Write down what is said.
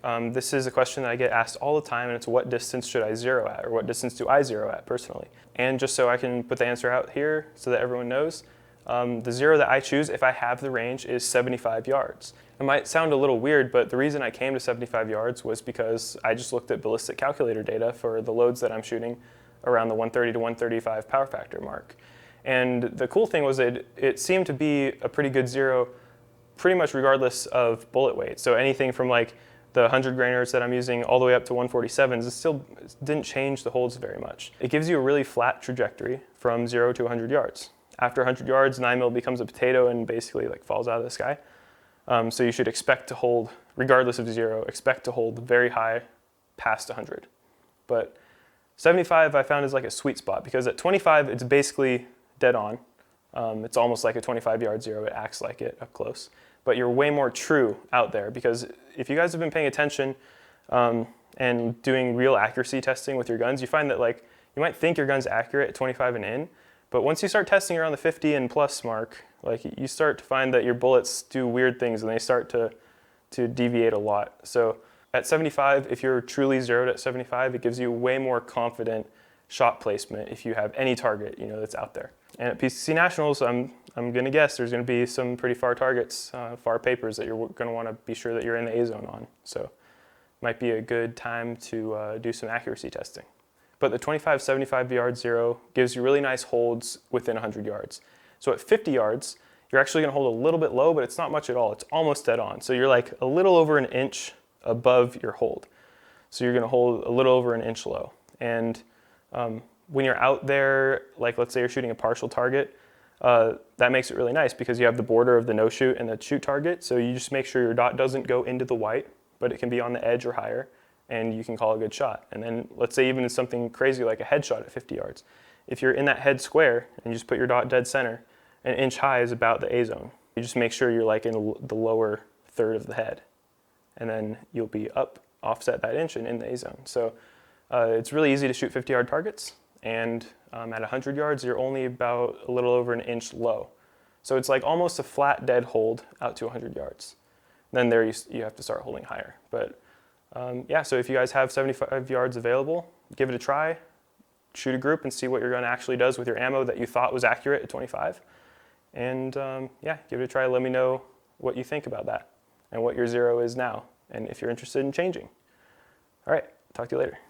This is a question that I get asked all the time, and it's what distance should I zero at, or what distance do I zero at personally? And just so I can put the answer out here so that everyone knows, the zero that I choose if I have the range is 75 yards. It might sound a little weird, but the reason I came to 75 yards was because I just looked at ballistic calculator data for the loads that I'm shooting around the 130 to 135 power factor mark. And the cool thing was that it seemed to be a pretty good zero pretty much regardless of bullet weight. So anything from like the 100 grainers that I'm using all the way up to 147s, it still didn't change the holds very much. It gives you a really flat trajectory from 0 to 100 yards. After 100 yards, 9mm becomes a potato and basically like falls out of the sky. So you should expect to hold, regardless of 0, expect to hold very high past 100. But 75 I found is like a sweet spot because at 25 it's basically dead on. It's almost like a 25-yard zero. It acts like it up close. But you're way more true out there because if you guys have been paying attention and doing real accuracy testing with your guns, you find that like you might think your gun's accurate at 25 and in, but once you start testing around the 50 and plus mark, like you start to find that your bullets do weird things and they start to deviate a lot. So at 75, if you're truly zeroed at 75, it gives you way more confident shot placement if you have any target, that's out there. And at PCC Nationals, I'm going to guess there's going to be some pretty far targets, far papers that you're going to want to be sure that you're in the A zone on. So might be a good time to do some accuracy testing. But the 25-75 yard zero gives you really nice holds within 100 yards. So at 50 yards, you're actually going to hold a little bit low, but it's not much at all. It's almost dead on. So you're like a little over an inch above your hold. So you're going to hold a little over an inch low. And when you're out there, like let's say you're shooting a partial target, that makes it really nice because you have the border of the no shoot and the shoot target. So you just make sure your dot doesn't go into the white, but it can be on the edge or higher, and you can call a good shot. And then let's say even something crazy like a headshot at 50 yards. If you're in that head square and you just put your dot dead center, an inch high is about the A zone. You just make sure you're like in the lower third of the head, and then you'll be up, offset that inch and in the A zone. So it's really easy to shoot 50-yard targets. And at 100 yards, you're only about a little over an inch low. So it's like almost a flat dead hold out to 100 yards. Then there you have to start holding higher. But yeah, so if you guys have 75 yards available, give it a try. Shoot a group and see what your gun actually does with your ammo that you thought was accurate at 25. And yeah, give it a try. Let me know what you think about that and what your zero is now, and if you're interested in changing. All right, talk to you later.